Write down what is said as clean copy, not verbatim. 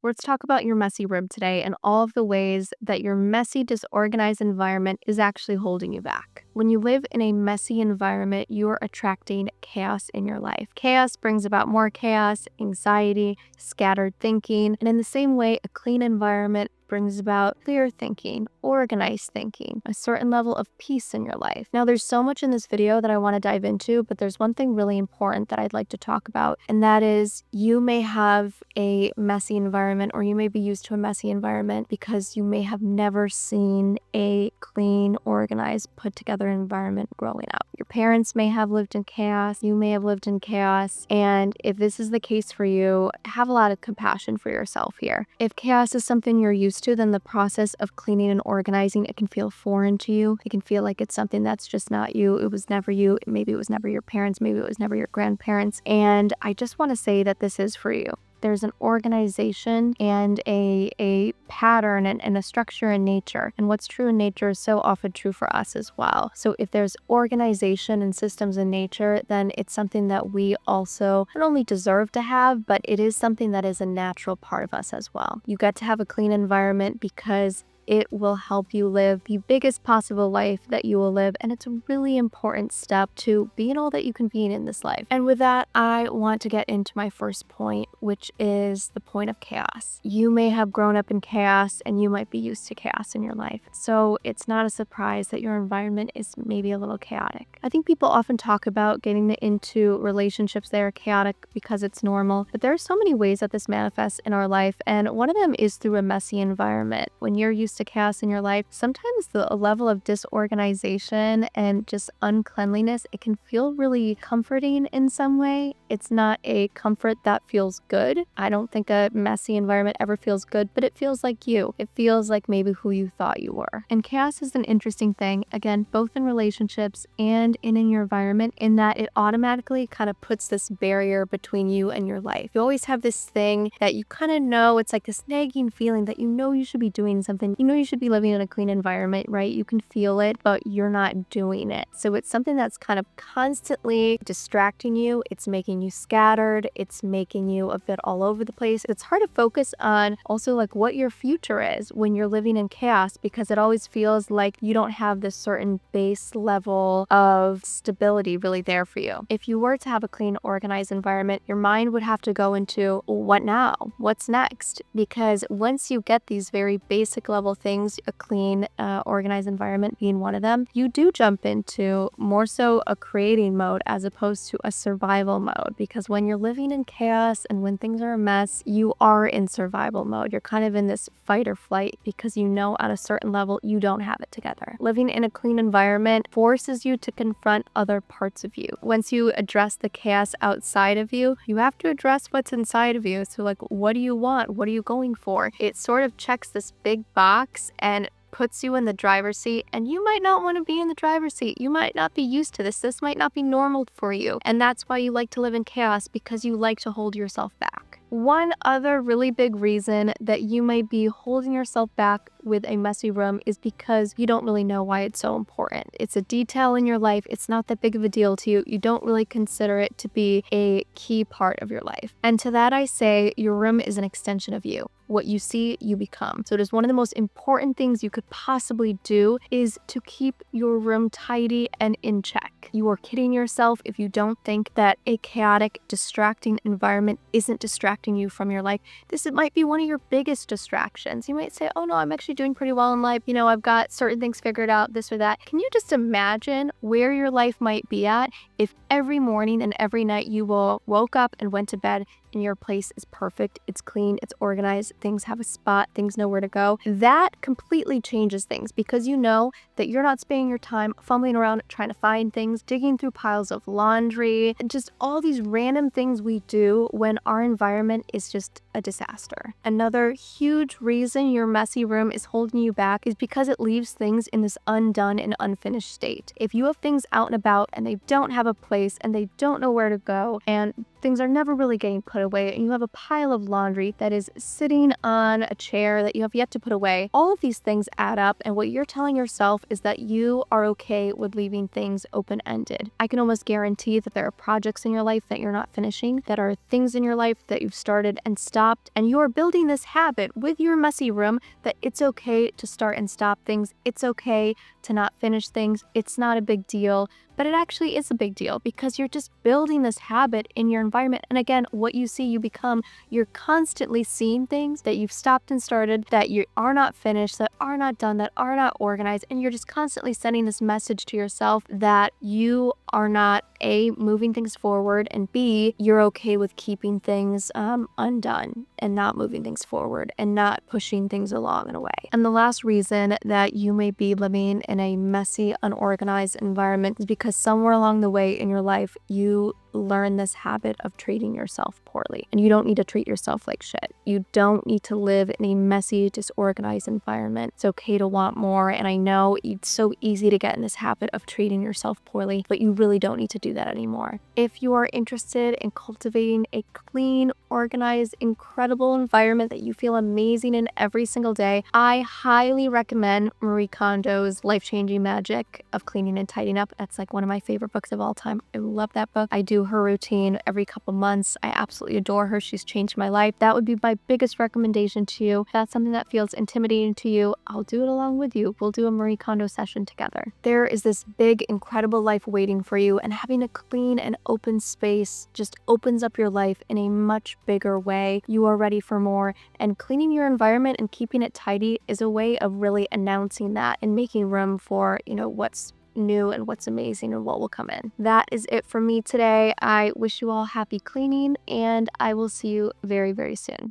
Let's talk about your messy room today and all of the ways that your messy, disorganized environment is actually holding you back. When you live in a messy environment, you're attracting chaos in your life. Chaos brings about more chaos, anxiety, scattered thinking, and in the same way, a clean environment brings about clear thinking, organized thinking, a certain level of peace in your life. Now, there's so much in this video that I want to dive into, but there's one thing really important that I'd like to talk about, and that is you may have a messy environment, or you may be used to a messy environment because you may have never seen a clean, organized, put together environment growing up. Your parents may have lived in chaos, you may have lived in chaos, and if this is the case for you, have a lot of compassion for yourself here. If chaos is something you're used to, then the process of cleaning and organizing, it can feel foreign to you. It can feel like it's something that's just not you. It was never you. Maybe it was never your parents. Maybe it was never your grandparents. And I just want to say that this is for you. There's an organization and a pattern and a structure in nature. And what's true in nature is so often true for us as well. So if there's organization and systems in nature, then it's something that we also not only deserve to have, but it is something that is a natural part of us as well. You get to have a clean environment because it will help you live the biggest possible life that you will live. And it's a really important step to being all that you can be in this life. And with that, I want to get into my first point, which is the point of chaos. You may have grown up in chaos and you might be used to chaos in your life. So it's not a surprise that your environment is maybe a little chaotic. I think people often talk about getting into relationships that are chaotic because it's normal, but there are so many ways that this manifests in our life. And one of them is through a messy environment. When you're used to chaos in your life, sometimes the level of disorganization and just uncleanliness, it can feel really comforting in some way. It's not a comfort that feels good. I don't think a messy environment ever feels good, but it feels like you. It feels like maybe who you thought you were. And chaos is an interesting thing, again, both in relationships and in your environment, in that it automatically kind of puts this barrier between you and your life. You always have this thing that you kind of know, it's like this nagging feeling that you know you should be doing something. You know you should be living in a clean environment, right? You can feel it, but you're not doing it. So it's something that's kind of constantly distracting you. It's making you scattered. It's making you a bit all over the place. It's hard to focus on also like what your future is when you're living in chaos, because it always feels like you don't have this certain base level of stability really there for you. If you were to have a clean, organized environment, your mind would have to go into what now? What's next? Because once you get these very basic level things, a clean, organized environment being one of them, you do jump into more so a creating mode as opposed to a survival mode. Because when you're living in chaos and when things are a mess, you are in survival mode. You're kind of in this fight or flight because you know at a certain level you don't have it together. Living in a clean environment forces you to confront other parts of you. Once you address the chaos outside of you, you have to address what's inside of you. So like, what do you want? What are you going for? It sort of checks this big box and puts you in the driver's seat, and you might not want to be in the driver's seat. You might not be used to this. This might not be normal for you. And that's why you like to live in chaos, because you like to hold yourself back. One other really big reason that you might be holding yourself back with a messy room is because you don't really know why it's so important. It's a detail in your life. It's not that big of a deal to you. You don't really consider it to be a key part of your life. And to that I say, your room is an extension of you. What you see, you become. So it is one of the most important things you could possibly do is to keep your room tidy and in check. You are kidding yourself if you don't think that a chaotic, distracting environment isn't distracting you from your life. It might be one of your biggest distractions. You might say, oh no, I'm actually doing pretty well in life. You know, I've got certain things figured out, this or that. Can you just imagine where your life might be at if every morning and every night you woke up and went to bed and your place is perfect, it's clean, it's organized, things have a spot, things know where to go? That completely changes things, because you know that you're not spending your time fumbling around trying to find things, digging through piles of laundry, and just all these random things we do when our environment is just a disaster. Another huge reason your messy room is holding you back is because it leaves things in this undone and unfinished state. If you have things out and about and they don't have a place and they don't know where to go, and things are never really getting put away, and you have a pile of laundry that is sitting on a chair that you have yet to put away. All of these things add up, and what you're telling yourself is that you are okay with leaving things open-ended. I can almost guarantee that there are projects in your life that you're not finishing, that are things in your life that you've started and stopped, and you're building this habit with your messy room that it's okay to start and stop things. It's okay to not finish things. It's not a big deal, but it actually is a big deal because you're just building this habit in your environment. And again, what you see, you become. You're constantly seeing things that you've stopped and started, that you are not finished, that are not done, that are not organized, and you're just constantly sending this message to yourself that you are not A, moving things forward, and B, you're okay with keeping things undone and not moving things forward and not pushing things along in a way. And the last reason that you may be living in a messy, unorganized environment is because somewhere along the way in your life, you learn this habit of treating yourself poorly. And you don't need to treat yourself like shit. You don't need to live in a messy, disorganized environment. It's okay to want more. And I know it's so easy to get in this habit of treating yourself poorly, but you really don't need to do that anymore. If you are interested in cultivating a clean, organized, incredible environment that you feel amazing in every single day, I highly recommend Marie Kondo's Life-Changing Magic of Cleaning and Tidying Up. That's like one of my favorite books of all time. I love that book. I do her routine every couple months. I absolutely adore her. She's changed my life. That would be my biggest recommendation to you. If that's something that feels intimidating to you, I'll do it along with you. We'll do a Marie Kondo session together. There is this big, incredible life waiting for you, and having a clean and open space just opens up your life in a much bigger way. You are ready for more, and cleaning your environment and keeping it tidy is a way of really announcing that and making room for, what's new and what's amazing and what will come in. That is it for me today. I wish you all happy cleaning, and I will see you very, very soon.